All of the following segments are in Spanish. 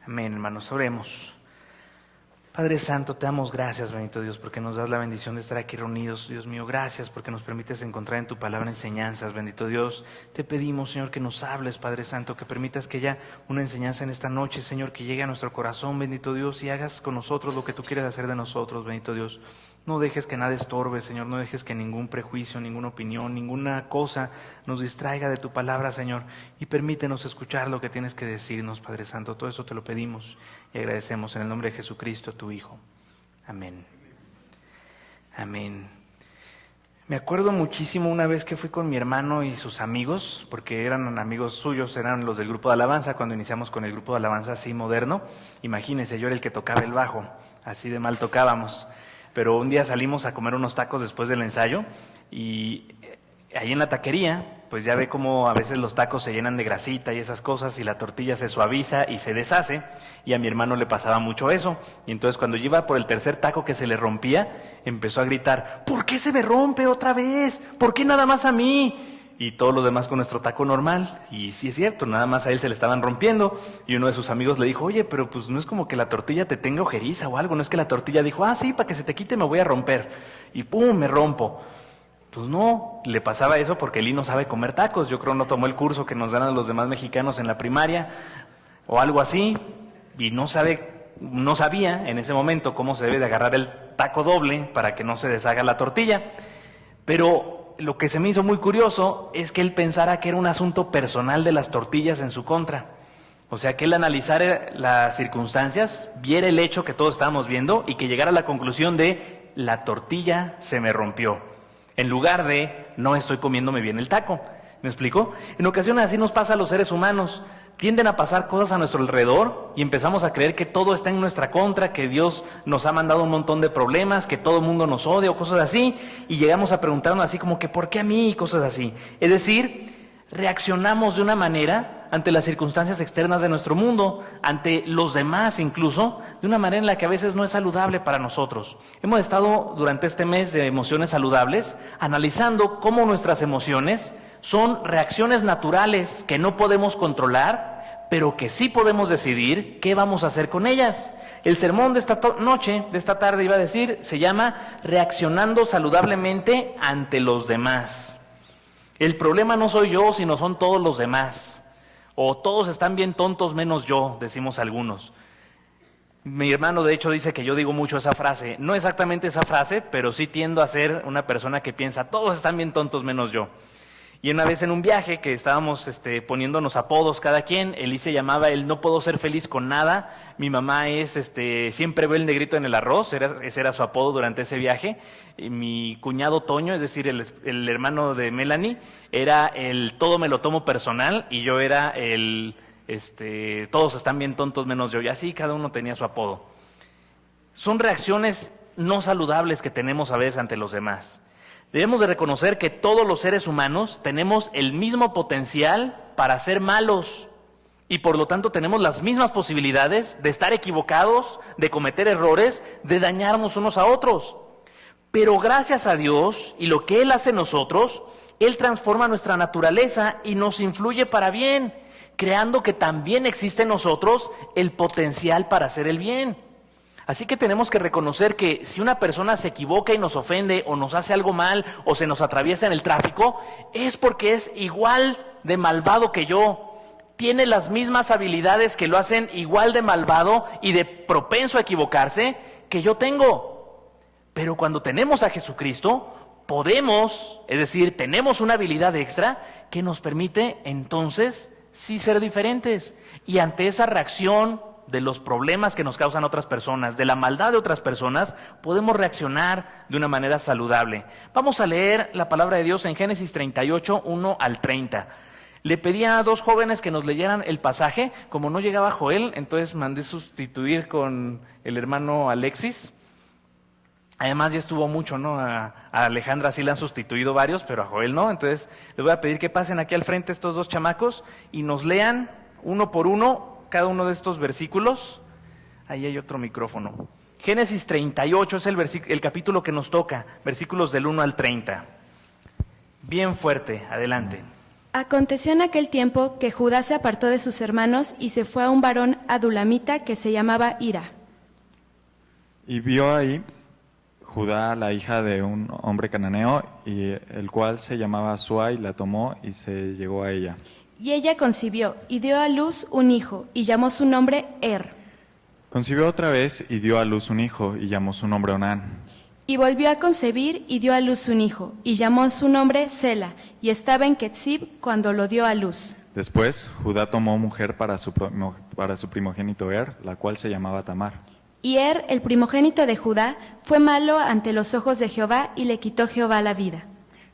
Amén, hermanos, oremos. Padre Santo, te damos gracias, bendito Dios, porque nos das la bendición de estar aquí reunidos. Dios mío, gracias porque nos permites encontrar en tu palabra enseñanzas, bendito Dios. Te pedimos, Señor, que nos hables, Padre Santo, que permitas que haya una enseñanza en esta noche, Señor, que llegue a nuestro corazón, bendito Dios, y hagas con nosotros lo que tú quieres hacer de nosotros, bendito Dios. No dejes que nada estorbe, Señor, no dejes que ningún prejuicio, ninguna opinión, ninguna cosa nos distraiga de tu palabra, Señor, y permítenos escuchar lo que tienes que decirnos, Padre Santo. Todo eso te lo pedimos y agradecemos en el nombre de Jesucristo, tu Hijo. Amén. Amén. Me acuerdo muchísimo una vez que fui con mi hermano y sus amigos, porque eran amigos suyos, eran los del grupo de alabanza, cuando iniciamos con el grupo de alabanza así moderno. Imagínense, yo era el que tocaba el bajo, así de mal tocábamos. Pero un día salimos a comer unos tacos después del ensayo y ahí en la taquería, pues ya ve cómo a veces los tacos se llenan de grasita y esas cosas y la tortilla se suaviza y se deshace, y a mi hermano le pasaba mucho eso. Y entonces cuando yo iba por el tercer taco que se le rompía, empezó a gritar: ¿por qué se me rompe otra vez? ¿Por qué nada más a mí? Y todos los demás con nuestro taco normal. Y sí es cierto, nada más a él se le estaban rompiendo. Y uno de sus amigos le dijo: oye, pero pues no es como que la tortilla te tenga ojeriza o algo. No es que la tortilla dijo: sí, para que se te quite me voy a romper. Y ¡pum!, me rompo. Pues no, le pasaba eso porque Eli no sabe comer tacos. Yo creo no tomó el curso que nos dan a los demás mexicanos en la primaria o algo así. Y no sabía en ese momento cómo se debe de agarrar el taco doble para que no se deshaga la tortilla. Pero lo que se me hizo muy curioso es que él pensara que era un asunto personal de las tortillas en su contra. O sea, que él analizara las circunstancias, viera el hecho que todos estábamos viendo y que llegara a la conclusión de: la tortilla se me rompió, en lugar de: no estoy comiéndome bien el taco. ¿Me explico? En ocasiones así nos pasa a los seres humanos. Tienden a pasar cosas a nuestro alrededor y empezamos a creer que todo está en nuestra contra, que Dios nos ha mandado un montón de problemas, que todo el mundo nos odia o cosas así, y llegamos a preguntarnos así como que ¿por qué a mí? Y cosas así. Es decir, reaccionamos de una manera ante las circunstancias externas de nuestro mundo, ante los demás incluso, de una manera en la que a veces no es saludable para nosotros. Hemos estado durante este mes de emociones saludables analizando cómo nuestras emociones son reacciones naturales que no podemos controlar, pero que sí podemos decidir qué vamos a hacer con ellas. El sermón de esta tarde iba a decir, se llama Reaccionando saludablemente ante los demás. El problema no soy yo, sino son todos los demás. O todos están bien tontos menos yo, decimos algunos. Mi hermano de hecho dice que yo digo mucho esa frase. No exactamente esa frase, pero sí tiendo a ser una persona que piensa: todos están bien tontos menos yo. Y una vez en un viaje que estábamos poniéndonos apodos cada quien, Eli se llamaba el no puedo ser feliz con nada. Mi mamá es siempre ve el negrito en el arroz, ese era su apodo durante ese viaje. Y mi cuñado Toño, es decir, el hermano de Melanie, era el todo me lo tomo personal, y yo era el todos están bien tontos menos yo. Y así cada uno tenía su apodo. Son reacciones no saludables que tenemos a veces ante los demás. Debemos de reconocer que todos los seres humanos tenemos el mismo potencial para ser malos y por lo tanto tenemos las mismas posibilidades de estar equivocados, de cometer errores, de dañarnos unos a otros. Pero gracias a Dios y lo que Él hace en nosotros, Él transforma nuestra naturaleza y nos influye para bien, creando que también existe en nosotros el potencial para hacer el bien. Así que tenemos que reconocer que si una persona se equivoca y nos ofende o nos hace algo mal o se nos atraviesa en el tráfico, es porque es igual de malvado que yo. Tiene las mismas habilidades que lo hacen igual de malvado y de propenso a equivocarse que yo tengo. Pero cuando tenemos a Jesucristo, podemos, es decir, tenemos una habilidad extra que nos permite entonces sí ser diferentes. Y ante esa reacción de los problemas que nos causan otras personas, de la maldad de otras personas, podemos reaccionar de una manera saludable. Vamos a leer la palabra de Dios en Génesis 38, 1 al 30. Le pedí a dos jóvenes que nos leyeran el pasaje. Como no llegaba Joel, entonces mandé sustituir con el hermano Alexis. Además ya estuvo mucho, ¿no? A Alejandra sí la han sustituido varios, pero a Joel no. Entonces les voy a pedir que pasen aquí al frente estos dos chamacos y nos lean uno por uno cada uno de estos versículos. Ahí hay otro micrófono. Génesis 38 es el capítulo que nos toca, versículos del 1 al 30. Bien fuerte, adelante. Aconteció en aquel tiempo que Judá se apartó de sus hermanos y se fue a un varón adulamita que se llamaba Hira. Y vio ahí Judá la hija de un hombre cananeo, y el cual se llamaba Sua, y la tomó y se llegó a ella. Y ella concibió y dio a luz un hijo y llamó su nombre Concibió otra vez y dio a luz un hijo, y llamó su nombre Onán. Y volvió a concebir y dio a luz un hijo y llamó su nombre Sela, y estaba en Quetzib cuando lo dio a luz. Después Judá tomó mujer para su primogénito la cual se llamaba Tamar. Y el primogénito de Judá, fue malo ante los ojos de Jehová, y le quitó Jehová la vida.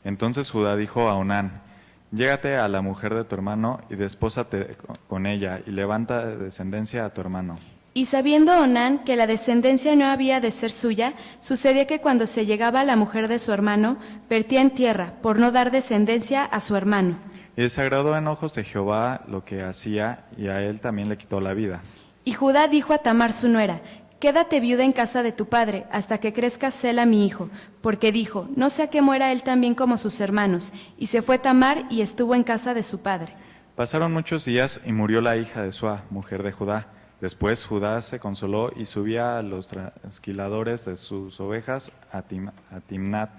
Entonces Judá dijo a Onán: Llégate a la mujer de tu hermano y despósate con ella, y levanta descendencia a tu hermano. Y sabiendo Onán que la descendencia no había de ser suya, sucedía que cuando se llegaba a la mujer de su hermano, vertía en tierra, por no dar descendencia a su hermano. Y desagradó en ojos de Jehová lo que hacía, y a él también le quitó la vida. Y Judá dijo a Tamar su nuera: Quédate viuda en casa de tu padre, hasta que crezca Sela mi hijo, porque dijo, no sea que muera él también como sus hermanos. Y se fue Tamar y estuvo en casa de su padre. Pasaron muchos días y murió la hija de Sua, mujer de Judá. Después Judá se consoló y subía a los trasquiladores de sus ovejas a Timnat,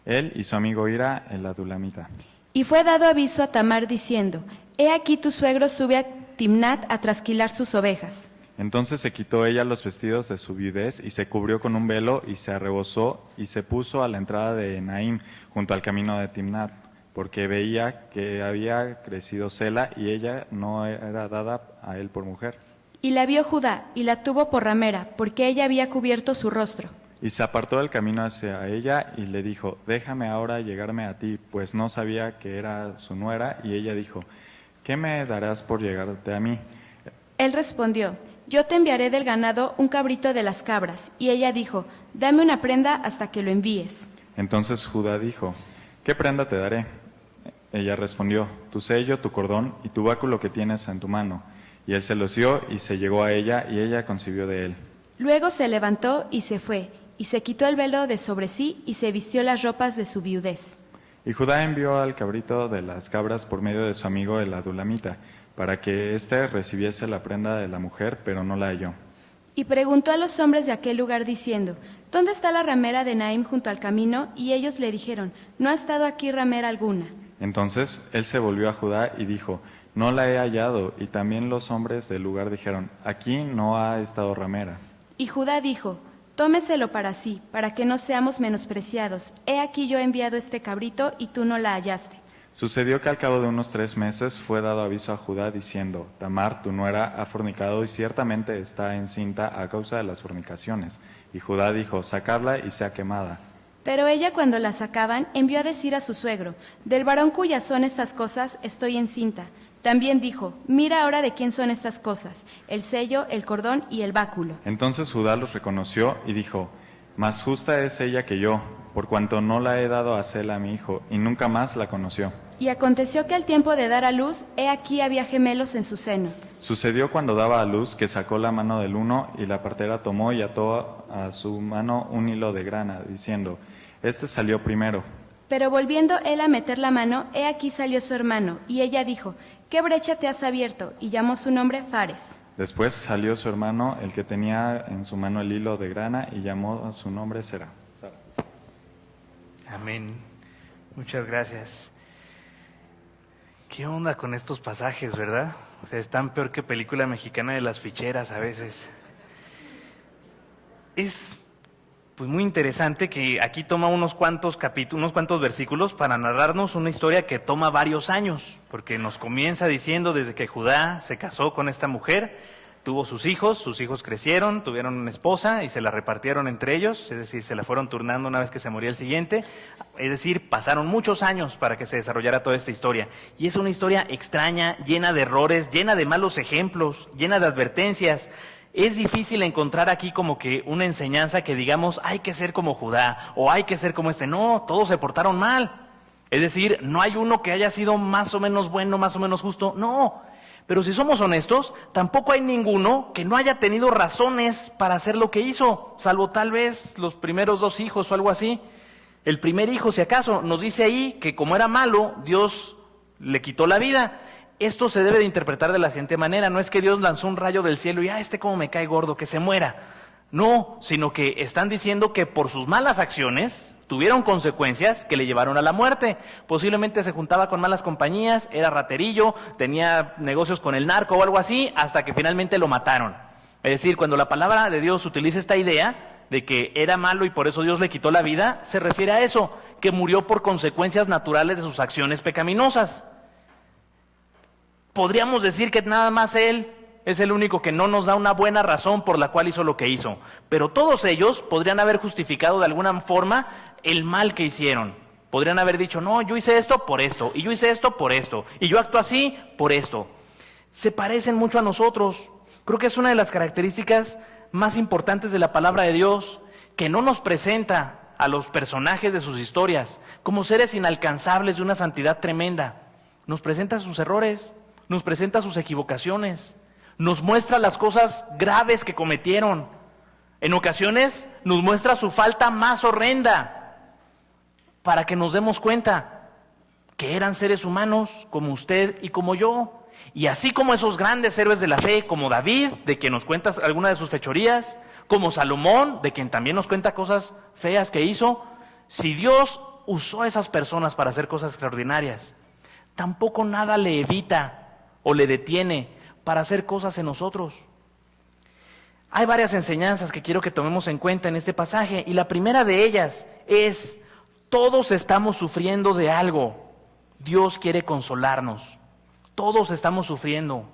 él y su amigo Hira, el adulamita. Y fue dado aviso a Tamar diciendo, He aquí tu suegro sube a Timnat a trasquilar sus ovejas. Entonces se quitó ella los vestidos de su viudez y se cubrió con un velo y se arrebozó y se puso a la entrada de Enaim, junto al camino de Timnat, porque veía que había crecido Sela y ella no era dada a él por mujer. Y la vio Judá y la tuvo por ramera, porque ella había cubierto su rostro. Y se apartó del camino hacia ella y le dijo, déjame ahora llegarme a ti, pues no sabía que era su nuera. Y ella dijo, ¿qué me darás por llegarte a mí? Él respondió, yo te enviaré del ganado un cabrito de las cabras. Y ella dijo, dame una prenda hasta que lo envíes. Entonces Judá dijo, ¿qué prenda te daré? Ella respondió, tu sello, tu cordón y tu báculo que tienes en tu mano. Y él se los dio y se llegó a ella, y ella concibió de él. Luego se levantó y se fue, y se quitó el velo de sobre sí, y se vistió las ropas de su viudez. Y Judá envió al cabrito de las cabras por medio de su amigo el adulamita, para que éste recibiese la prenda de la mujer, pero no la halló. Y preguntó a los hombres de aquel lugar diciendo, ¿dónde está la ramera de Naim junto al camino? Y ellos le dijeron, no ha estado aquí ramera alguna. Entonces él se volvió a Judá y dijo, no la he hallado. Y también los hombres del lugar dijeron, aquí no ha estado ramera. Y Judá dijo, tómeselo para sí, para que no seamos menospreciados. He aquí yo he enviado este cabrito y tú no la hallaste. Sucedió que al cabo de unos 3 meses fue dado aviso a Judá diciendo, Tamar, tu nuera, ha fornicado y ciertamente está encinta a causa de las fornicaciones. Y Judá dijo, sacadla y sea quemada. Pero ella cuando la sacaban envió a decir a su suegro, del varón cuyas son estas cosas estoy encinta. También dijo, mira ahora de quién son estas cosas, el sello, el cordón y el báculo. Entonces Judá los reconoció y dijo, más justa es ella que yo, por cuanto no la he dado a Sela a mi hijo, y nunca más la conoció. Y aconteció que al tiempo de dar a luz, he aquí había gemelos en su seno. Sucedió cuando daba a luz que sacó la mano del uno, y la partera tomó y ató a su mano un hilo de grana, diciendo, este salió primero. Pero volviendo él a meter la mano, he aquí salió su hermano, y ella dijo, ¿qué brecha te has abierto? Y llamó su nombre Fares. Después salió su hermano, el que tenía en su mano el hilo de grana, y llamó a su nombre Sara. Amén. Muchas gracias. ¿Qué onda con estos pasajes, verdad? O sea, están peor que película mexicana de las ficheras a veces. Es pues muy interesante que aquí toma unos cuantos capítulos, unos cuantos versículos para narrarnos una historia que toma varios años, porque nos comienza diciendo desde que Judá se casó con esta mujer, tuvo sus hijos crecieron, tuvieron una esposa y se la repartieron entre ellos, es decir, se la fueron turnando una vez que se moría el siguiente, es decir, pasaron muchos años para que se desarrollara toda esta historia. Y es una historia extraña, llena de errores, llena de malos ejemplos, llena de advertencias. Es difícil encontrar aquí como que una enseñanza que digamos, hay que ser como Judá o hay que ser como este. No, todos se portaron mal. Es decir, no hay uno que haya sido más o menos bueno, más o menos justo. No, pero si somos honestos, tampoco hay ninguno que no haya tenido razones para hacer lo que hizo, salvo tal vez los primeros 2 hijos o algo así. El primer hijo, si acaso, nos dice ahí que como era malo, Dios le quitó la vida. Esto se debe de interpretar de la siguiente manera. No es que Dios lanzó un rayo del cielo y cómo me cae gordo, que se muera. No, sino que están diciendo que por sus malas acciones tuvieron consecuencias que le llevaron a la muerte. Posiblemente se juntaba con malas compañías, era raterillo, tenía negocios con el narco o algo así, hasta que finalmente lo mataron. Es decir, cuando la palabra de Dios utiliza esta idea de que era malo y por eso Dios le quitó la vida, se refiere a eso, que murió por consecuencias naturales de sus acciones pecaminosas. Podríamos decir que nada más Él es el único que no nos da una buena razón por la cual hizo lo que hizo, pero todos ellos podrían haber justificado de alguna forma el mal que hicieron. Podrían haber dicho, no, yo hice esto por esto, y yo hice esto por esto, y yo actúo así por esto. Se parecen mucho a nosotros. Creo que es una de las características más importantes de la palabra de Dios, que no nos presenta a los personajes de sus historias como seres inalcanzables de una santidad tremenda. Nos presenta sus errores, nos presenta sus equivocaciones, nos muestra las cosas graves que cometieron. En ocasiones nos muestra su falta más horrenda para que nos demos cuenta que eran seres humanos como usted y como yo. Y así como esos grandes héroes de la fe, como David, de quien nos cuenta alguna de sus fechorías, como Salomón, de quien también nos cuenta cosas feas que hizo, si Dios usó a esas personas para hacer cosas extraordinarias, tampoco nada le evita o le detiene para hacer cosas en nosotros. Hay varias enseñanzas que quiero que tomemos en cuenta en este pasaje, y la primera de ellas es: todos estamos sufriendo de algo. Dios quiere consolarnos. Todos estamos sufriendo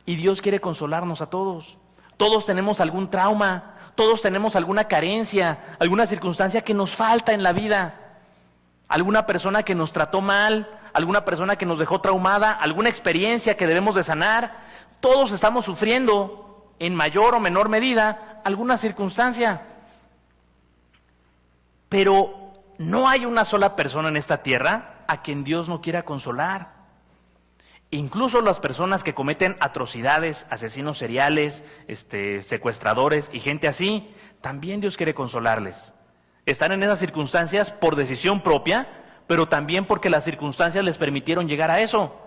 y Dios quiere consolarnos a todos. Todos tenemos algún trauma, todos tenemos alguna carencia, alguna circunstancia que nos falta en la vida, alguna persona que nos trató mal, alguna persona que nos dejó traumada, alguna experiencia que debemos de sanar. Todos estamos sufriendo en mayor o menor medida alguna circunstancia. Pero no hay una sola persona en esta tierra a quien Dios no quiera consolar. Incluso las personas que cometen atrocidades, asesinos seriales, secuestradores y gente así, también Dios quiere consolarles. Están en esas circunstancias por decisión propia, pero también porque las circunstancias les permitieron llegar a eso.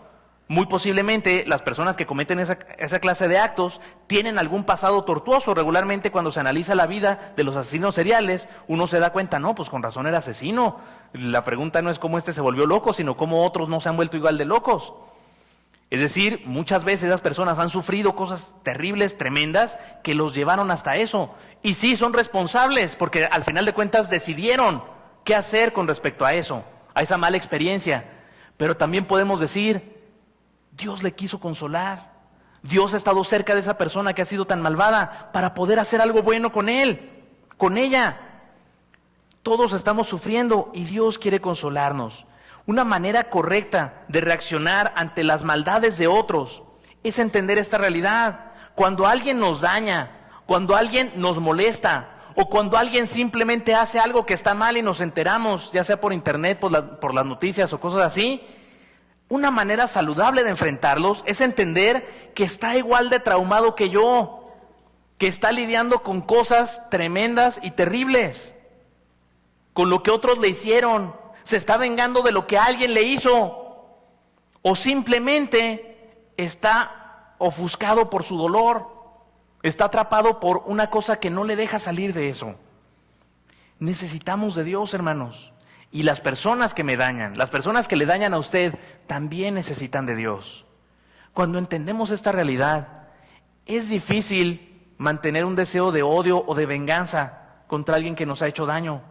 Muy posiblemente las personas que cometen esa clase de actos tienen algún pasado tortuoso. Regularmente cuando se analiza la vida de los asesinos seriales, uno se da cuenta, no, pues con razón era asesino. La pregunta no es cómo se volvió loco, sino cómo otros no se han vuelto igual de locos. Es decir, muchas veces esas personas han sufrido cosas terribles, tremendas, que los llevaron hasta eso. Y sí, son responsables, porque al final de cuentas decidieron qué hacer con respecto a eso, a esa mala experiencia. Pero también podemos decir, Dios le quiso consolar. Dios ha estado cerca de esa persona que ha sido tan malvada para poder hacer algo bueno con él, con ella. Todos estamos sufriendo y Dios quiere consolarnos. Una manera correcta de reaccionar ante las maldades de otros es entender esta realidad. Cuando alguien nos daña, cuando alguien nos molesta, o cuando alguien simplemente hace algo que está mal y nos enteramos, ya sea por internet, por las noticias o cosas así, una manera saludable de enfrentarlos es entender que está igual de traumado que yo, que está lidiando con cosas tremendas y terribles, con lo que otros le hicieron. Se está vengando de lo que alguien le hizo, o simplemente está ofuscado por su dolor, está atrapado por una cosa que no le deja salir de eso. Necesitamos de Dios, hermanos, y las personas que me dañan, las personas que le dañan a usted, también necesitan de Dios. Cuando entendemos esta realidad, es difícil mantener un deseo de odio o de venganza contra alguien que nos ha hecho daño.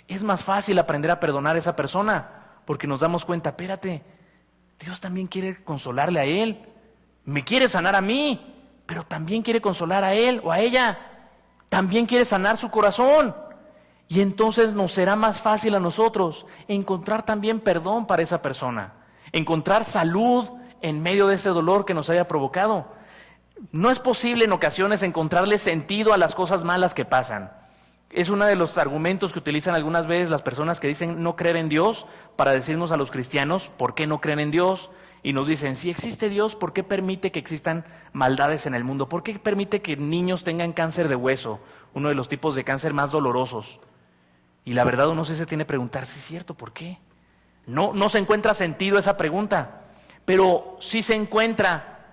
Es más fácil aprender a perdonar a esa persona, porque nos damos cuenta, espérate, Dios también quiere consolarle a él, me quiere sanar a mí, pero también quiere consolar a él o a ella, también quiere sanar su corazón, y entonces nos será más fácil a nosotros encontrar también perdón para esa persona, encontrar salud en medio de ese dolor que nos haya provocado. No es posible en ocasiones encontrarle sentido a las cosas malas que pasan. Es uno de los argumentos que utilizan algunas veces las personas que dicen no creer en Dios para decirnos a los cristianos por qué no creen en Dios. Y nos dicen, si existe Dios, ¿por qué permite que existan maldades en el mundo? ¿Por qué permite que niños tengan cáncer de hueso? Uno de los tipos de cáncer más dolorosos. Y la verdad uno se tiene que preguntar, ¿sí es cierto? ¿Por qué? No se encuentra sentido esa pregunta. pero sí se encuentra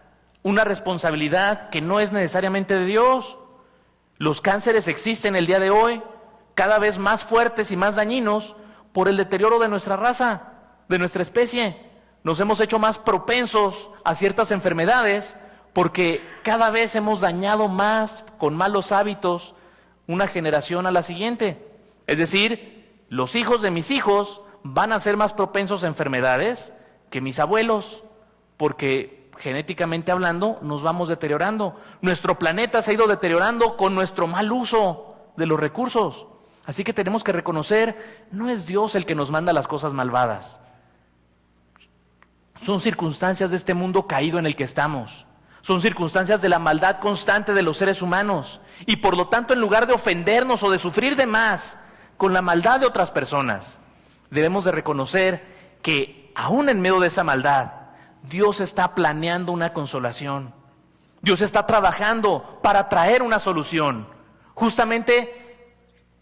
una responsabilidad que no es necesariamente de Dios. Los cánceres existen el día de hoy, cada vez más fuertes y más dañinos por el deterioro de nuestra raza, de nuestra especie. Nos hemos hecho más propensos a ciertas enfermedades porque cada vez hemos dañado más con malos hábitos una generación a la siguiente. Es decir, los hijos de mis hijos van a ser más propensos a enfermedades que mis abuelos, porque genéticamente hablando nos vamos deteriorando. Nuestro planeta se ha ido deteriorando con nuestro mal uso de los recursos. Así que tenemos que reconocer, no es Dios el que nos manda las cosas malvadas. Son circunstancias de este mundo caído en el que estamos. Son circunstancias de la maldad constante de los seres humanos. Y por lo tanto, en lugar de ofendernos o de sufrir de más con la maldad de otras personas, debemos de reconocer que aún en medio de esa maldad, Dios está planeando una consolación. Dios está trabajando para traer una solución. Justamente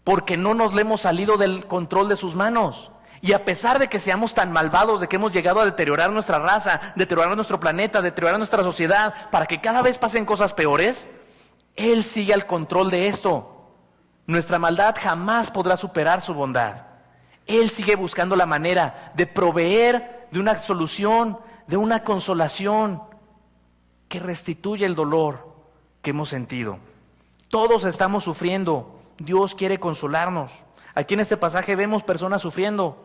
porque no nos le hemos salido del control de sus manos. Y a pesar de que seamos tan malvados, de que hemos llegado a deteriorar nuestra raza, deteriorar nuestro planeta, deteriorar nuestra sociedad, para que cada vez pasen cosas peores, Él sigue al control de esto. Nuestra maldad jamás podrá superar su bondad. Él sigue buscando la manera de proveer de una solución, de una consolación que restituya el dolor que hemos sentido. Todos estamos sufriendo. Dios quiere consolarnos. Aquí en este pasaje vemos personas sufriendo.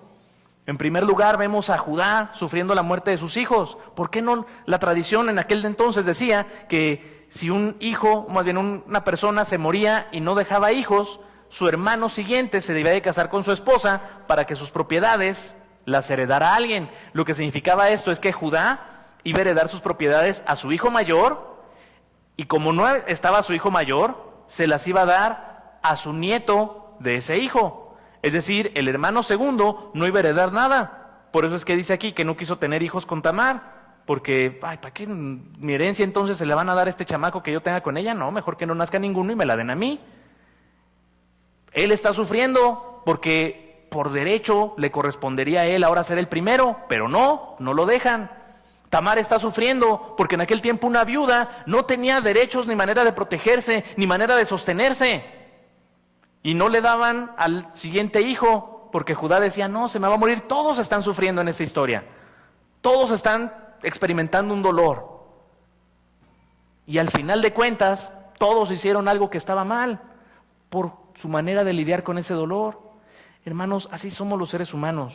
En primer lugar vemos a Judá sufriendo la muerte de sus hijos. ¿Por qué no? La tradición en aquel entonces decía que si un hijo, más bien una persona se moría y no dejaba hijos, su hermano siguiente se debía de casar con su esposa para que sus propiedades las heredara alguien. Lo que significaba esto es que Judá iba a heredar sus propiedades a su hijo mayor, y como no estaba su hijo mayor, se las iba a dar a su nieto de ese hijo. Es decir, el hermano segundo no iba a heredar nada. Por eso es que dice aquí que no quiso tener hijos con Tamar, porque, ¿para qué mi herencia entonces se la van a dar a este chamaco que yo tenga con ella? No, mejor que no nazca ninguno y me la den a mí. Él está sufriendo porque por derecho le correspondería a él ahora ser el primero, pero no lo dejan. Tamar está sufriendo porque en aquel tiempo una viuda no tenía derechos ni manera de protegerse, ni manera de sostenerse. Y no le daban al siguiente hijo, porque Judá decía, no, se me va a morir. Todos están sufriendo en esta historia. Todos están experimentando un dolor. Y al final de cuentas, todos hicieron algo que estaba mal, por su manera de lidiar con ese dolor. Hermanos, así somos los seres humanos.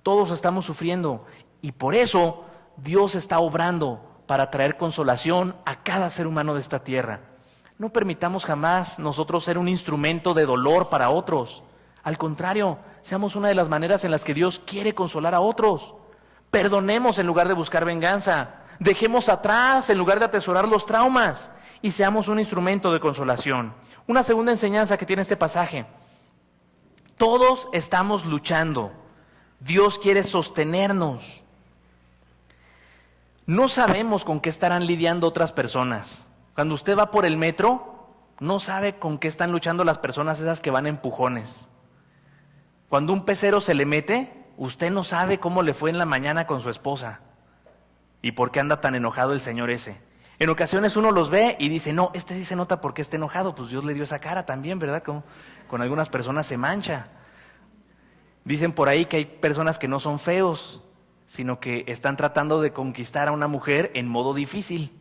Todos estamos sufriendo. Y por eso Dios está obrando para traer consolación a cada ser humano de esta tierra. No permitamos jamás nosotros ser un instrumento de dolor para otros. Al contrario, seamos una de las maneras en las que Dios quiere consolar a otros. Perdonemos en lugar de buscar venganza. Dejemos atrás en lugar de atesorar los traumas. Y seamos un instrumento de consolación. Una segunda enseñanza que tiene este pasaje. Todos estamos luchando. Dios quiere sostenernos. No sabemos con qué estarán lidiando otras personas. Cuando usted va por el metro, no sabe con qué están luchando las personas esas que van a empujones. Cuando un pecero se le mete, usted no sabe cómo le fue en la mañana con su esposa. ¿Y por qué anda tan enojado el señor ese? En ocasiones uno los ve y dice, no, este sí se nota porque está enojado. Pues Dios le dio esa cara también, ¿verdad? Como con algunas personas se mancha. Dicen por ahí que hay personas que no son feos, sino que están tratando de conquistar a una mujer en modo difícil.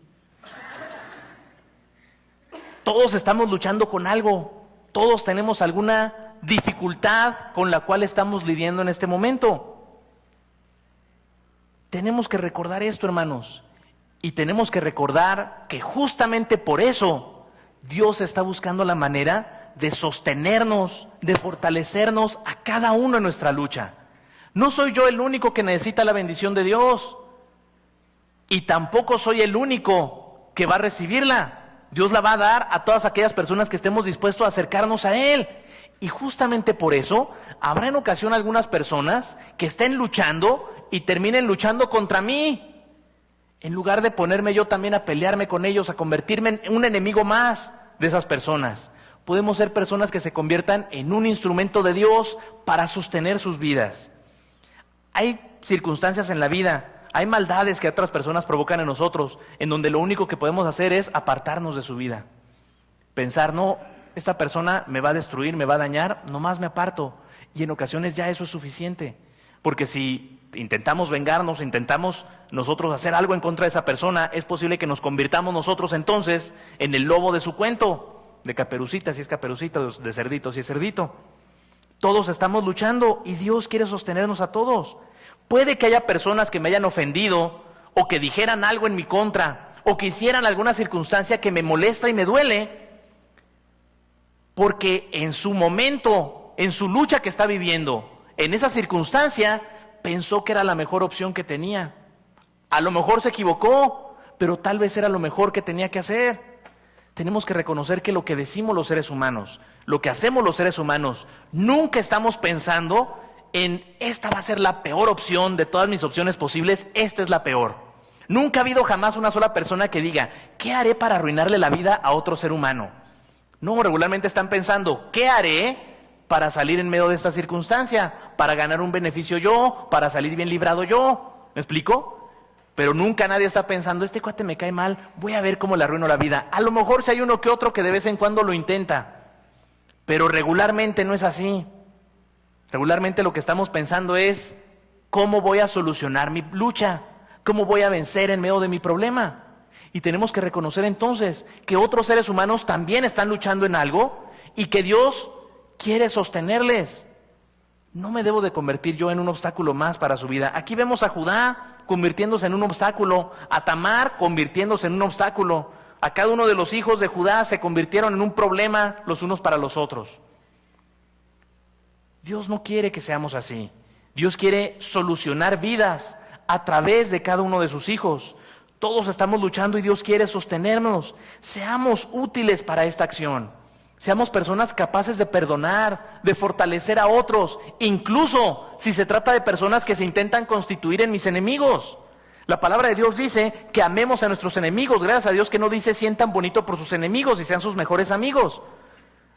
Todos estamos luchando con algo, todos tenemos alguna dificultad con la cual estamos lidiando en este momento. Tenemos que recordar esto, hermanos, y tenemos que recordar que justamente por eso Dios está buscando la manera de sostenernos, de fortalecernos a cada uno en nuestra lucha. No soy yo el único que necesita la bendición de Dios, y tampoco soy el único que va a recibirla. Dios la va a dar a todas aquellas personas que estemos dispuestos a acercarnos a Él. Y justamente por eso habrá en ocasión algunas personas que estén luchando y terminen luchando contra mí. En lugar de ponerme yo también a pelearme con ellos, a convertirme en un enemigo más de esas personas, podemos ser personas que se conviertan en un instrumento de Dios para sostener sus vidas. Hay circunstancias en la vida, Hay maldades que otras personas provocan en nosotros, en donde lo único que podemos hacer es apartarnos de su vida. Pensar, no, esta persona me va a destruir, me va a dañar, nomás me aparto. Y en ocasiones ya eso es suficiente. Porque si intentamos vengarnos, intentamos nosotros hacer algo en contra de esa persona, es posible que nos convirtamos nosotros entonces en el lobo de su cuento, de Caperucita si es Caperucita, de Cerdito si es Cerdito. Todos estamos luchando y Dios quiere sostenernos a todos. Puede que haya personas que me hayan ofendido o que dijeran algo en mi contra o que hicieran alguna circunstancia que me molesta y me duele, porque en su momento, en su lucha que está viviendo, en esa circunstancia, pensó que era la mejor opción que tenía. A lo mejor se equivocó, pero tal vez era lo mejor que tenía que hacer. Tenemos que reconocer que lo que decimos los seres humanos, lo que hacemos los seres humanos, nunca estamos pensando en esta va a ser la peor opción de todas mis opciones posibles, esta es la peor. Nunca ha habido jamás una sola persona que diga, ¿qué haré para arruinarle la vida a otro ser humano? No, regularmente están pensando, ¿qué haré para salir en medio de esta circunstancia? Para ganar un beneficio yo, para salir bien librado yo. ¿Me explico? Pero nunca nadie está pensando, este cuate me cae mal, voy a ver cómo le arruino la vida. A lo mejor si hay uno que otro que de vez en cuando lo intenta, pero regularmente no es así. Regularmente lo que estamos pensando es, ¿cómo voy a solucionar mi lucha? ¿Cómo voy a vencer en medio de mi problema? Y tenemos que reconocer entonces que otros seres humanos también están luchando en algo y que Dios quiere sostenerles. No me debo de convertir yo en un obstáculo más para su vida. Aquí vemos a Judá convirtiéndose en un obstáculo, a Tamar convirtiéndose en un obstáculo. A cada uno de los hijos de Judá se convirtieron en un problema los unos para los otros. Dios no quiere que seamos así. Dios quiere solucionar vidas a través de cada uno de sus hijos. Todos estamos luchando y Dios quiere sostenernos. Seamos útiles para esta acción. Seamos personas capaces de perdonar, de fortalecer a otros, incluso si se trata de personas que se intentan constituir en mis enemigos. La palabra de Dios dice que amemos a nuestros enemigos. Gracias a Dios que no dice sientan bonito por sus enemigos y sean sus mejores amigos.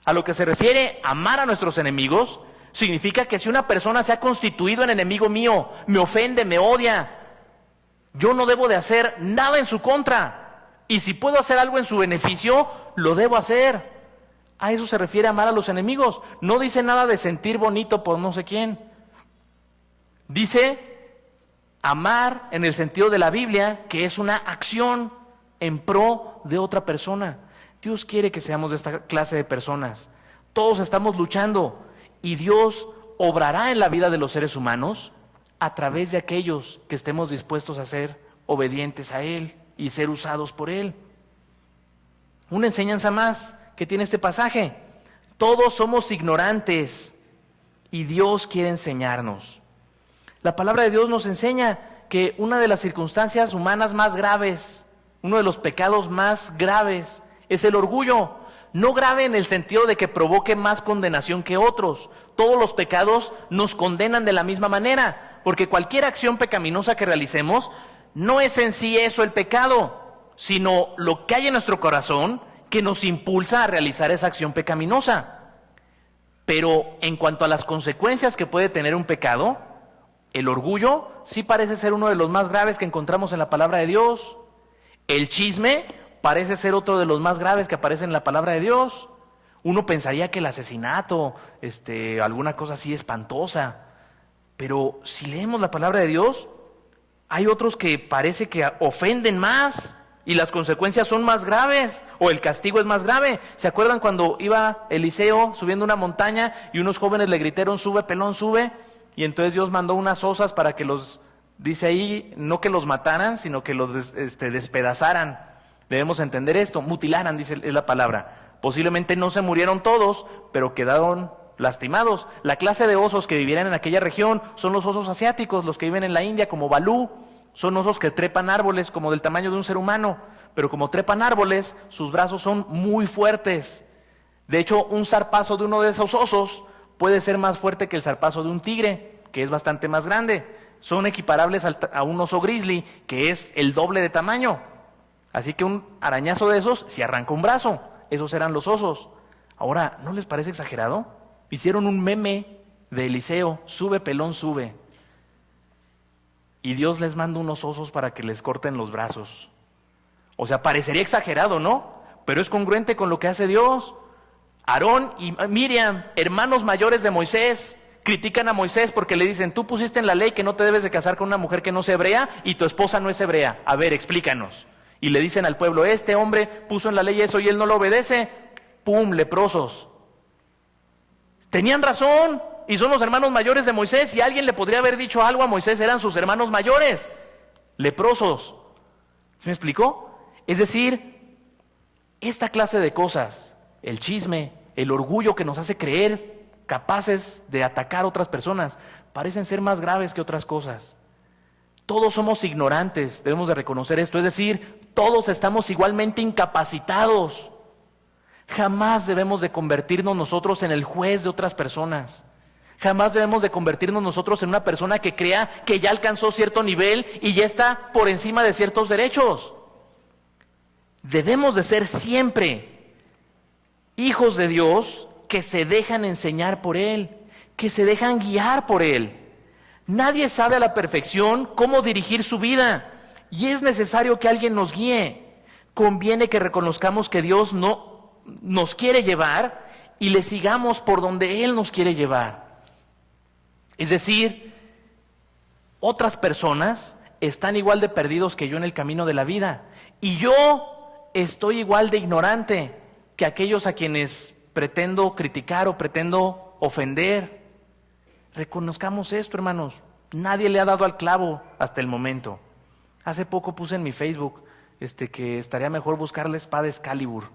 A lo que se refiere amar a nuestros enemigos, significa que si una persona se ha constituido en enemigo mío, me ofende, me odia, yo no debo de hacer nada en su contra. Y si puedo hacer algo en su beneficio, lo debo hacer. A eso se refiere amar a los enemigos. No dice nada de sentir bonito por no sé quién. Dice amar en el sentido de la Biblia, que es una acción en pro de otra persona. Dios quiere que seamos de esta clase de personas. Todos estamos luchando y Dios obrará en la vida de los seres humanos a través de aquellos que estemos dispuestos a ser obedientes a Él y ser usados por Él. Una enseñanza más que tiene este pasaje. Todos somos ignorantes y Dios quiere enseñarnos. La palabra de Dios nos enseña que una de las circunstancias humanas más graves, uno de los pecados más graves, es el orgullo. No grave en el sentido de que provoque más condenación que otros. Todos los pecados nos condenan de la misma manera, porque cualquier acción pecaminosa que realicemos no es en sí eso el pecado, sino lo que hay en nuestro corazón que nos impulsa a realizar esa acción pecaminosa. Pero en cuanto a las consecuencias que puede tener un pecado, el orgullo sí parece ser uno de los más graves que encontramos en la palabra de Dios. El chisme parece ser otro de los más graves que aparece en la palabra de Dios. Uno pensaría que el asesinato, alguna cosa así espantosa, pero si leemos la palabra de Dios, hay otros que parece que ofenden más y las consecuencias son más graves, o el castigo es más grave. ¿Se acuerdan cuando iba Eliseo subiendo una montaña y unos jóvenes le gritaron, sube, pelón, sube? Y entonces Dios mandó unas osas para que dice ahí, no que los mataran, sino que los despedazaran. Debemos entender esto, mutilaran, es la palabra. Posiblemente no se murieron todos, pero quedaron lastimados. La clase de osos que vivieran en aquella región son los osos asiáticos, los que viven en la India como Balú. Son osos que trepan árboles como del tamaño de un ser humano, pero como trepan árboles, sus brazos son muy fuertes. De hecho, un zarpazo de uno de esos osos puede ser más fuerte que el zarpazo de un tigre, que es bastante más grande. Son equiparables a un oso grizzly, que es el doble de tamaño. Así que un arañazo de esos se arranca un brazo. Esos eran los osos. Ahora, ¿no les parece exagerado? Hicieron un meme de Eliseo, sube pelón, sube. y Dios les manda unos osos para que les corten los brazos. O sea, parecería exagerado, ¿no? Pero es congruente con lo que hace Dios. Aarón y Miriam, hermanos mayores de Moisés, critican a Moisés porque le dicen: tú pusiste en la ley que no te debes de casar con una mujer que no sea hebrea y tu esposa no es hebrea. A ver, explícanos. Y le dicen al pueblo: este hombre puso en la ley eso y él no lo obedece. ¡Pum! Leprosos. Tenían razón, y son los hermanos mayores de Moisés, y alguien le podría haber dicho algo a Moisés, eran sus hermanos mayores, leprosos. ¿Se me explicó? Es decir, esta clase de cosas, el chisme, el orgullo que nos hace creer capaces de atacar a otras personas, parecen ser más graves que otras cosas. Todos somos ignorantes, debemos de reconocer esto, es decir, todos estamos igualmente incapacitados. Jamás debemos de convertirnos nosotros en el juez de otras personas. Jamás debemos de convertirnos nosotros en una persona que crea que ya alcanzó cierto nivel y ya está por encima de ciertos derechos. Debemos de ser siempre hijos de Dios que se dejan enseñar por Él, que se dejan guiar por Él. Nadie sabe a la perfección cómo dirigir su vida y es necesario que alguien nos guíe. Conviene que reconozcamos que Dios no nos quiere llevar y le sigamos por donde Él nos quiere llevar. Es decir, otras personas están igual de perdidos que yo en el camino de la vida y yo estoy igual de ignorante que aquellos a quienes pretendo criticar o pretendo ofender. Reconozcamos esto, hermanos. Nadie le ha dado al clavo hasta el momento. Hace poco puse en mi Facebook que estaría mejor buscar la espada Excalibur,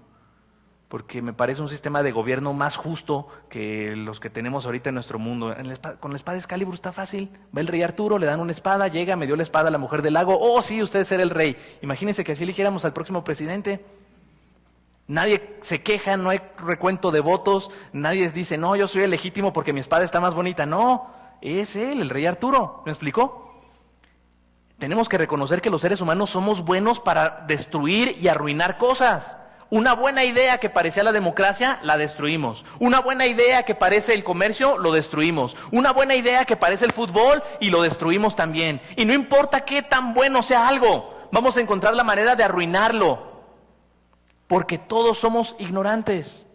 porque me parece un sistema de gobierno más justo que los que tenemos ahorita en nuestro mundo. Con la espada Excalibur está fácil. Va el rey Arturo, le dan una espada, llega, me dio la espada a la mujer del lago. Oh, sí, usted será el rey. Imagínense que así eligiéramos al próximo presidente. Nadie se queja, no hay recuento de votos, nadie dice: no, yo soy el legítimo porque mi espada está más bonita. No, es él, el rey Arturo. ¿Me explicó? Tenemos que reconocer que los seres humanos somos buenos para destruir y arruinar cosas. Una buena idea que parecía la democracia, la destruimos. Una buena idea que parece el comercio, lo destruimos. Una buena idea que parece el fútbol, y lo destruimos también. Y no importa qué tan bueno sea algo, vamos a encontrar la manera de arruinarlo. Porque todos somos ignorantes.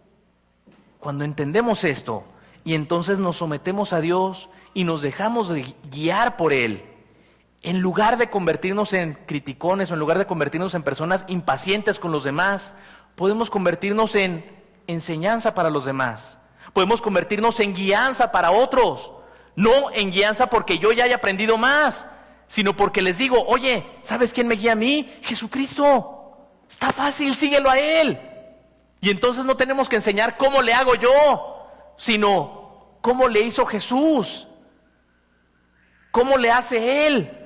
Cuando entendemos esto, y entonces nos sometemos a Dios y nos dejamos de guiar por Él, en lugar de convertirnos en criticones o en lugar de convertirnos en personas impacientes con los demás, podemos convertirnos en enseñanza para los demás. Podemos convertirnos en guianza para otros. No en guianza porque yo ya haya aprendido más, sino porque les digo: oye, ¿sabes quién me guía a mí? Jesucristo. Está fácil, síguelo a Él. Y entonces no tenemos que enseñar cómo le hago yo, sino cómo le hizo Jesús. ¿Cómo le hace Él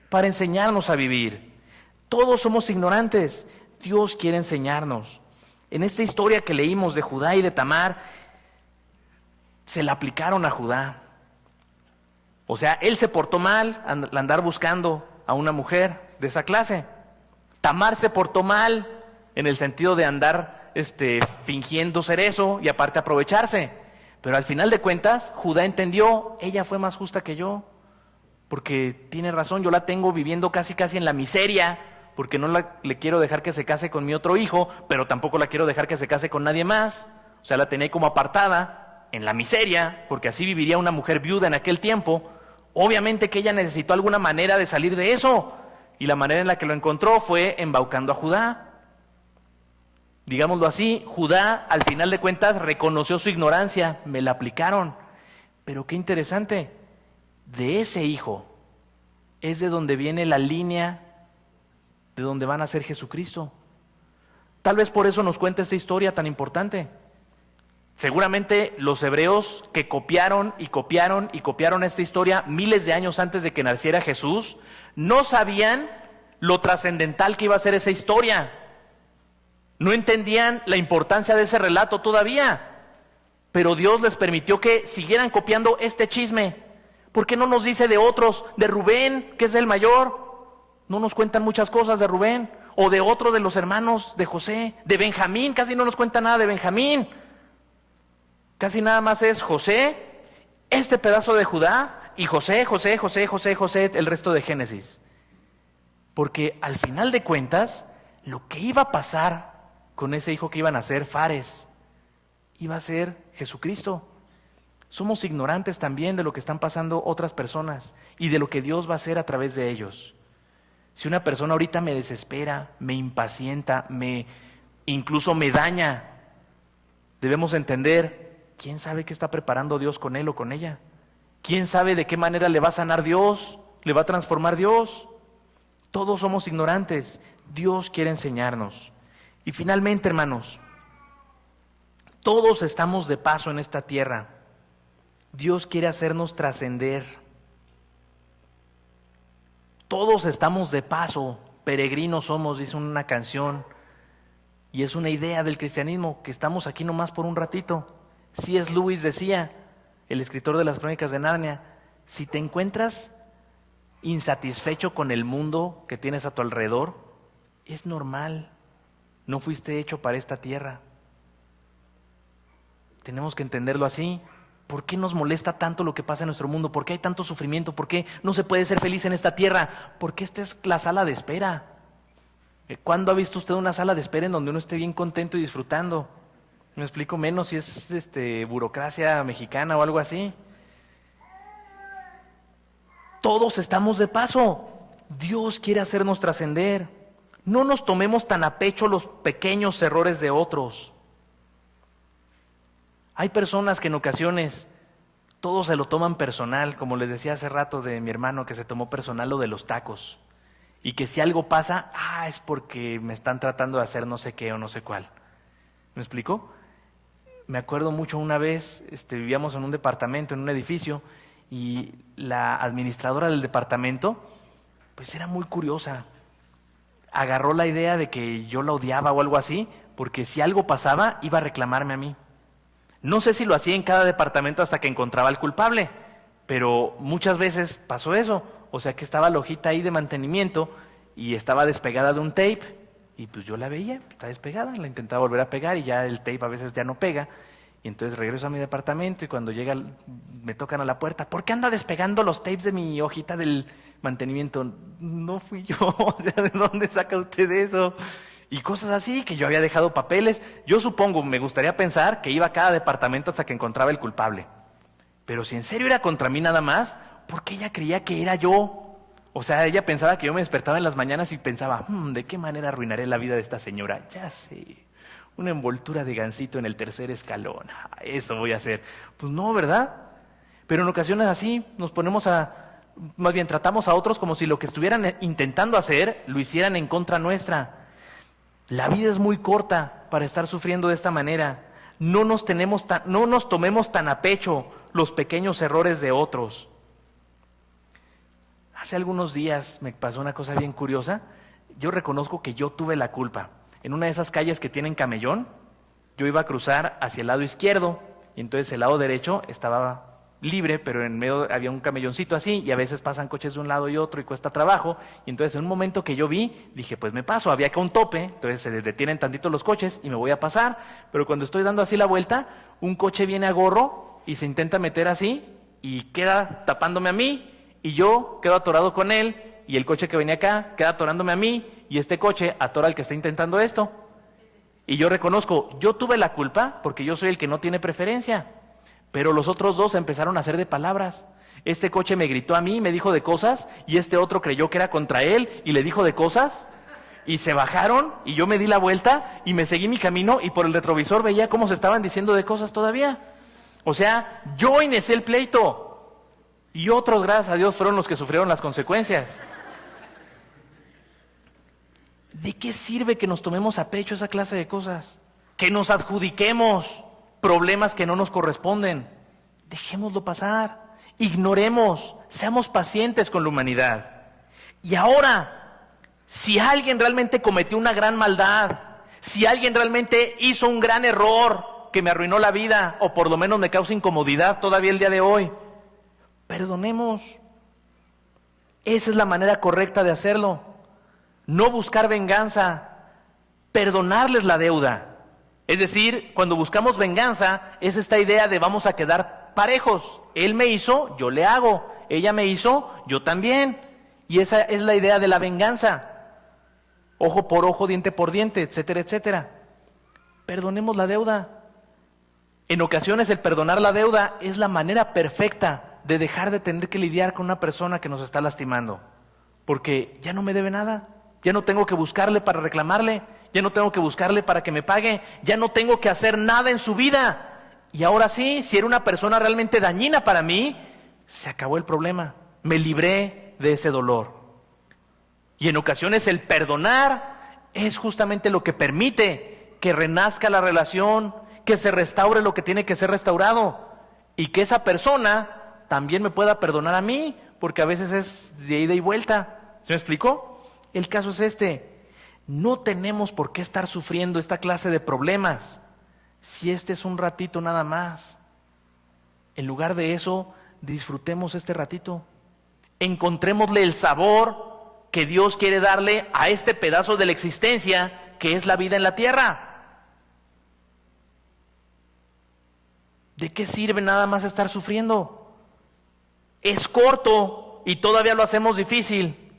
para enseñarnos a vivir? Todos somos ignorantes. Dios quiere enseñarnos. En esta historia que leímos de Judá y de Tamar, se la aplicaron a Judá. O sea, él se portó mal al andar buscando a una mujer de esa clase. Tamar se portó mal en el sentido de andar fingiendo ser eso y aparte aprovecharse. Pero al final de cuentas, Judá entendió: ella fue más justa que yo, porque tiene razón, yo la tengo viviendo casi en la miseria, porque no le quiero dejar que se case con mi otro hijo, pero tampoco la quiero dejar que se case con nadie más. O sea, la tenía como apartada en la miseria, porque así viviría una mujer viuda en aquel tiempo. Obviamente que ella necesitó alguna manera de salir de eso, y la manera en la que lo encontró fue embaucando a Judá. Digámoslo así, Judá al final de cuentas reconoció su ignorancia, me la aplicaron. Pero qué interesante, de ese hijo es de donde viene la línea de donde van a ser Jesucristo. Tal vez por eso nos cuenta esta historia tan importante. Seguramente los hebreos que copiaron esta historia miles de años antes de que naciera Jesús, no sabían lo trascendental que iba a ser esa historia. No entendían la importancia de ese relato todavía. Pero Dios les permitió que siguieran copiando este chisme. ¿Por qué no nos dice de otros? De Rubén, que es el mayor. No nos cuentan muchas cosas de Rubén. O de otro de los hermanos de José. De Benjamín, casi no nos cuenta nada de Benjamín. Casi nada más es José, este pedazo de Judá y José, el resto de Génesis. Porque al final de cuentas, lo que iba a pasar con ese hijo que iba a nacer, Fares, iba a ser Jesucristo. Somos ignorantes también de lo que están pasando otras personas y de lo que Dios va a hacer a través de ellos. Si una persona ahorita me desespera, me impacienta, incluso me daña, debemos entender, ¿quién sabe qué está preparando Dios con él o con ella? ¿Quién sabe de qué manera le va a sanar Dios? ¿Le va a transformar Dios? Todos somos ignorantes. Dios quiere enseñarnos. Y finalmente, hermanos, todos estamos de paso en esta tierra. Dios quiere hacernos trascender. Todos estamos de paso, peregrinos somos, dice una canción. Y es una idea del cristianismo, que estamos aquí nomás por un ratito. C.S. Lewis decía, el escritor de las Crónicas de Narnia, si te encuentras insatisfecho con el mundo que tienes a tu alrededor, es normal. No fuiste hecho para esta tierra. Tenemos que entenderlo así. ¿Por qué nos molesta tanto lo que pasa en nuestro mundo? ¿Por qué hay tanto sufrimiento? ¿Por qué no se puede ser feliz en esta tierra? Porque esta es la sala de espera. ¿Cuándo ha visto usted una sala de espera en donde uno esté bien contento y disfrutando? Me explico menos si es burocracia mexicana o algo así. Todos estamos de paso. Dios quiere hacernos trascender. No nos tomemos tan a pecho los pequeños errores de otros. Hay personas que en ocasiones todos se lo toman personal, como les decía hace rato de mi hermano que se tomó personal lo de los tacos. Y que si algo pasa, es porque me están tratando de hacer no sé qué o no sé cuál. ¿Me explico? Me acuerdo mucho una vez, vivíamos en un departamento, en un edificio, y la administradora del departamento, pues era muy curiosa. Agarró la idea de que yo la odiaba o algo así, porque si algo pasaba, iba a reclamarme a mí. No sé si lo hacía en cada departamento hasta que encontraba al culpable, pero muchas veces pasó eso. O sea que estaba la hojita ahí de mantenimiento y estaba despegada de un tape, y pues yo la veía, está despegada, la intentaba volver a pegar y ya el tape a veces ya no pega. Y entonces regreso a mi departamento y cuando llega, me tocan a la puerta. ¿Por qué anda despegando los tapes de mi hojita del mantenimiento? No fui yo, o sea, ¿de dónde saca usted eso? Y cosas así, que yo había dejado papeles. Yo supongo, me gustaría pensar que iba a cada departamento hasta que encontraba el culpable. Pero si en serio era contra mí nada más, ¿por qué ella creía que era yo? O sea, ella pensaba que yo me despertaba en las mañanas y pensaba, ¿de qué manera arruinaré la vida de esta señora? Ya sé, una envoltura de gansito en el tercer escalón. Eso voy a hacer. Pues no, ¿verdad? Pero en ocasiones así nos ponemos más bien tratamos a otros como si lo que estuvieran intentando hacer lo hicieran en contra nuestra. La vida es muy corta para estar sufriendo de esta manera. No nos tomemos tan a pecho los pequeños errores de otros. Hace algunos días me pasó una cosa bien curiosa. Yo reconozco que yo tuve la culpa. En una de esas calles que tienen camellón, yo iba a cruzar hacia el lado izquierdo y entonces el lado derecho estaba libre, pero en medio había un camelloncito así y a veces pasan coches de un lado y otro y cuesta trabajo. Y entonces en un momento que yo vi, dije pues me paso, había acá un tope, entonces se detienen tantito los coches y me voy a pasar. Pero cuando estoy dando así la vuelta, un coche viene a gorro y se intenta meter así y queda tapándome a mí y yo quedo atorado con él y el coche que venía acá queda atorándome a mí y este coche atora al que está intentando esto. Y yo reconozco, yo tuve la culpa porque yo soy el que no tiene preferencia. Pero los otros dos empezaron a hacer de palabras. Este coche me gritó a mí, me dijo de cosas, y este otro creyó que era contra él y le dijo de cosas. Y se bajaron y yo me di la vuelta y me seguí mi camino y por el retrovisor veía cómo se estaban diciendo de cosas todavía. O sea, yo inicié el pleito y otros, gracias a Dios, fueron los que sufrieron las consecuencias. ¿De qué sirve que nos tomemos a pecho esa clase de cosas? Que nos adjudiquemos problemas que no nos corresponden. Dejémoslo pasar, ignoremos, seamos pacientes con la humanidad. Y ahora, si alguien realmente cometió una gran maldad, si alguien realmente hizo un gran error que me arruinó la vida, o por lo menos me causa incomodidad todavía el día de hoy, perdonemos. Esa es la manera correcta de hacerlo. No buscar venganza, perdonarles la deuda. Es decir, cuando buscamos venganza, es esta idea de vamos a quedar parejos. Él me hizo, yo le hago. ella me hizo, yo también. Y esa es la idea de la venganza. Ojo por ojo, diente por diente, etcétera, etcétera. Perdonemos la deuda. En ocasiones el perdonar la deuda es la manera perfecta de dejar de tener que lidiar con una persona que nos está lastimando. Porque ya no me debe nada, ya no tengo que buscarle para reclamarle, ya no tengo que buscarle para que me pague, ya no tengo que hacer nada en su vida. Y ahora sí, si era una persona realmente dañina para mí, se acabó el problema, me libré de ese dolor. Y en ocasiones el perdonar es justamente lo que permite que renazca la relación, que se restaure lo que tiene que ser restaurado y que esa persona también me pueda perdonar a mí, porque a veces es de ida y vuelta. ¿Se me explicó? El caso es este: no tenemos por qué estar sufriendo esta clase de problemas si este es un ratito nada más. En lugar de eso, disfrutemos este ratito, encontrémosle el sabor que Dios quiere darle a este pedazo de la existencia que es la vida en la tierra. ¿De qué sirve nada más estar sufriendo? Es corto y todavía lo hacemos difícil.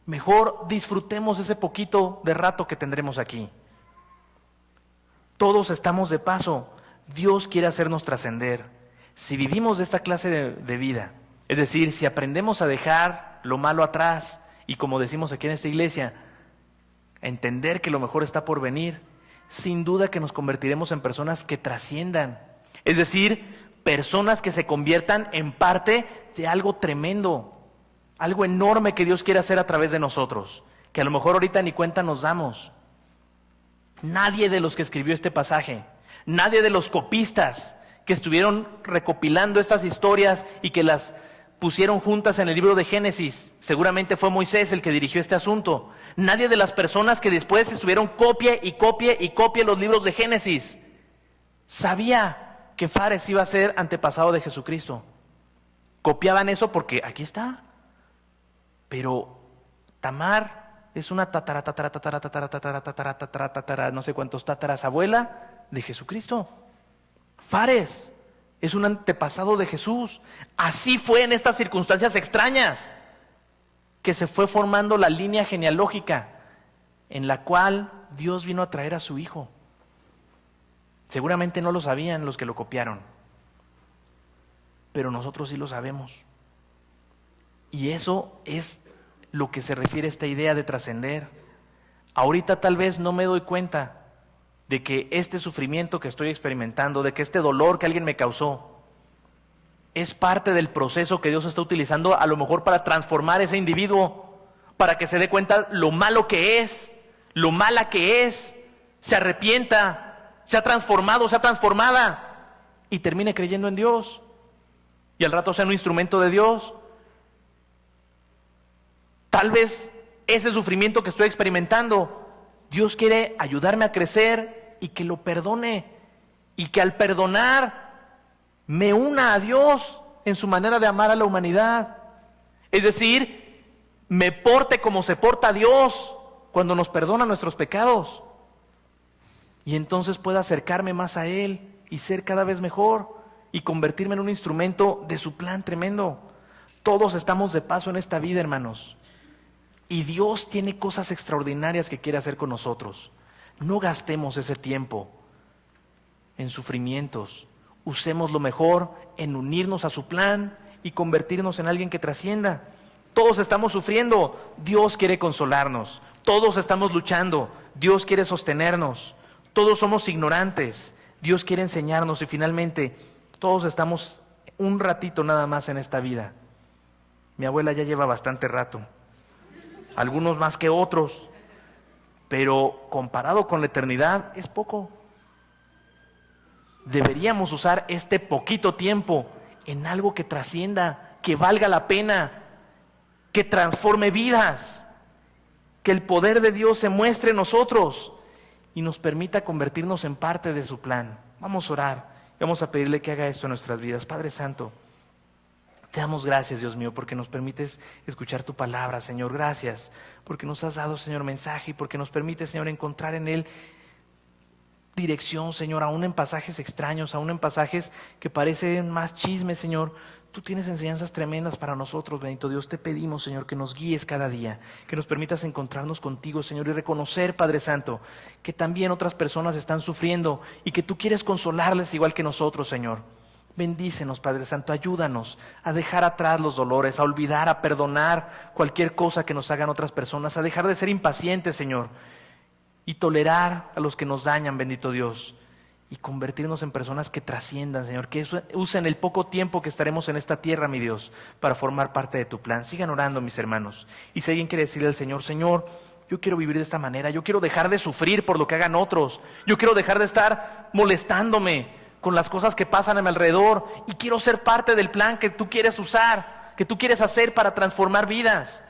Mejor disfrutemos ese poquito de rato que tendremos aquí. Todos estamos de paso. Dios quiere hacernos trascender. Si vivimos de esta clase de vida, es decir, si aprendemos a dejar lo malo atrás, y como decimos aquí en esta iglesia, entender que lo mejor está por venir, sin duda que nos convertiremos en personas que trasciendan. Es decir, personas que se conviertan en parte de algo tremendo, algo enorme que Dios quiere hacer a través de nosotros, que a lo mejor ahorita ni cuenta nos damos. Nadie de los que escribió este pasaje, nadie de los copistas que estuvieron recopilando estas historias y que las pusieron juntas en el libro de Génesis, seguramente fue Moisés el que dirigió este asunto. Nadie de las personas que después estuvieron copie los libros de Génesis sabía que Fares iba a ser antepasado de Jesucristo. Copiaban eso porque aquí está. Pero Tamar es una no sé cuántos tátaras abuela de Jesucristo. Fares es un antepasado de Jesús. Así fue en estas circunstancias extrañas que se fue formando la línea genealógica en la cual Dios vino a traer a su hijo. Seguramente no lo sabían los que lo copiaron, pero nosotros sí lo sabemos. Y eso es lo que se refiere a esta idea de trascender. Ahorita tal vez no me doy cuenta de que este sufrimiento que estoy experimentando, de que este dolor que alguien me causó, es parte del proceso que Dios está utilizando a lo mejor para transformar a ese individuo, para que se dé cuenta lo malo que es, lo mala que es, se arrepienta, se ha transformado, se ha transformada y termine creyendo en Dios y al rato sea un instrumento de Dios. Tal vez ese sufrimiento que estoy experimentando, Dios quiere ayudarme a crecer y que lo perdone, y que al perdonar me una a Dios en su manera de amar a la humanidad. Es decir, me porte como se porta Dios cuando nos perdona nuestros pecados, y entonces pueda acercarme más a Él y ser cada vez mejor y convertirme en un instrumento de su plan tremendo. Todos estamos de paso en esta vida, hermanos. Y Dios tiene cosas extraordinarias que quiere hacer con nosotros. No gastemos ese tiempo en sufrimientos. Usémoslo mejor en unirnos a su plan y convertirnos en alguien que trascienda. Todos estamos sufriendo, Dios quiere consolarnos. Todos estamos luchando, Dios quiere sostenernos. Todos somos ignorantes, Dios quiere enseñarnos. Y finalmente, todos estamos un ratito nada más en esta vida. Mi abuela ya lleva bastante rato. Algunos más que otros, pero comparado con la eternidad es poco. Deberíamos usar este poquito tiempo en algo que trascienda, que valga la pena, que transforme vidas, que el poder de Dios se muestre en nosotros y nos permita convertirnos en parte de su plan. Vamos a orar, vamos a pedirle que haga esto en nuestras vidas. Padre Santo, te damos gracias, Dios mío, porque nos permites escuchar tu palabra, Señor. Gracias porque nos has dado, Señor, mensaje y porque nos permites, Señor, encontrar en él dirección, Señor, aún en pasajes extraños, aún en pasajes que parecen más chismes, Señor. Tú tienes enseñanzas tremendas para nosotros, bendito Dios. Te pedimos, Señor, que nos guíes cada día, que nos permitas encontrarnos contigo, Señor, y reconocer, Padre Santo, que también otras personas están sufriendo y que tú quieres consolarles igual que nosotros, Señor. Bendícenos, Padre Santo, ayúdanos a dejar atrás los dolores, a olvidar, a perdonar cualquier cosa que nos hagan otras personas, a dejar de ser impacientes, Señor, y tolerar a los que nos dañan, bendito Dios, y convertirnos en personas que trasciendan, Señor, que usen el poco tiempo que estaremos en esta tierra, mi Dios, para formar parte de tu plan. Sigan orando, mis hermanos. Y si alguien quiere decirle al Señor, Señor, yo quiero vivir de esta manera, yo quiero dejar de sufrir por lo que hagan otros, yo quiero dejar de estar molestándome con las cosas que pasan a mi alrededor y quiero ser parte del plan que tú quieres usar, que tú quieres hacer para transformar vidas.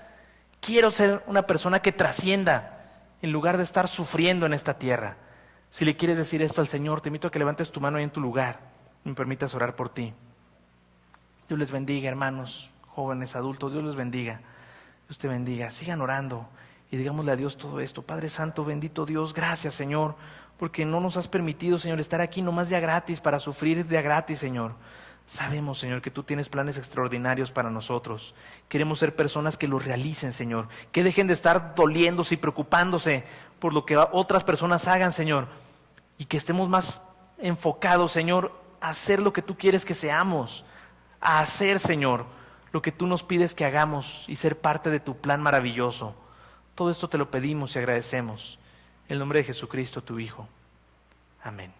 Quiero ser una persona que trascienda en lugar de estar sufriendo en esta tierra. Si le quieres decir esto al Señor, te invito a que levantes tu mano ahí en tu lugar y me permitas orar por ti. Dios les bendiga, hermanos, jóvenes, adultos, Dios les bendiga. Dios te bendiga. Sigan orando y digámosle a Dios todo esto. Padre Santo, bendito Dios, gracias, Señor, porque no nos has permitido, Señor, estar aquí nomás de a gratis, para sufrir de a gratis, Señor. Sabemos, Señor, que tú tienes planes extraordinarios para nosotros. Queremos ser personas que los realicen, Señor, que dejen de estar doliéndose y preocupándose por lo que otras personas hagan, Señor, y que estemos más enfocados, Señor, a hacer lo que tú quieres que seamos, a hacer, Señor, lo que tú nos pides que hagamos y ser parte de tu plan maravilloso. Todo esto te lo pedimos y agradecemos. En el nombre de Jesucristo, tu Hijo. Amén.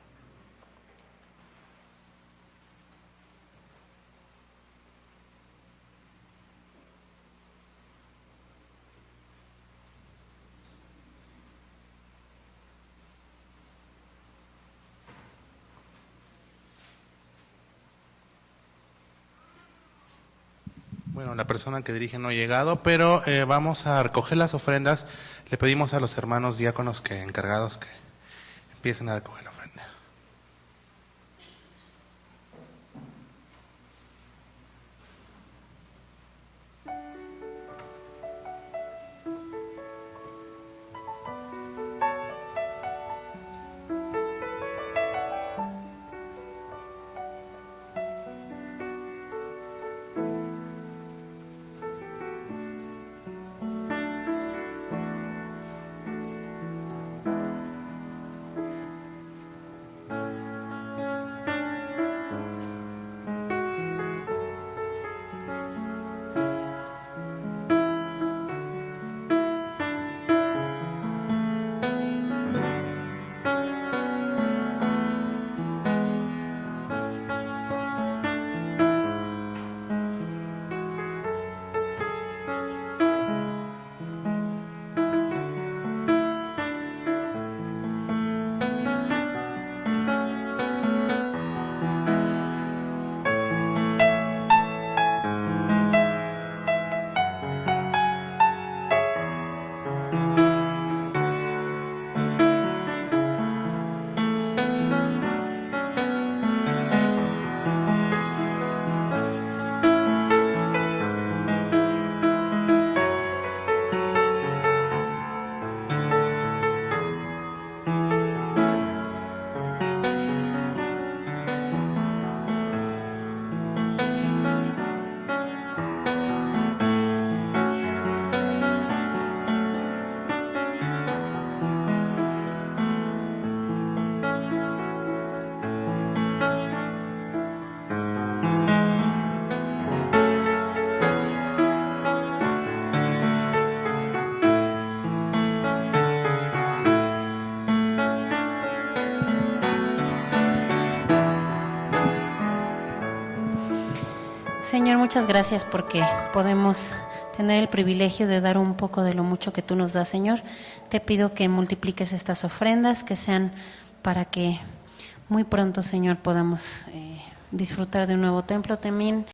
Bueno, la persona que dirige no ha llegado, pero vamos a recoger las ofrendas. Le pedimos a los hermanos diáconos encargados que empiecen a recoger la ofrenda. Señor, muchas gracias porque podemos tener el privilegio de dar un poco de lo mucho que tú nos das, Señor. Te pido que multipliques estas ofrendas, que sean para que muy pronto, Señor, podamos disfrutar de un nuevo templo también.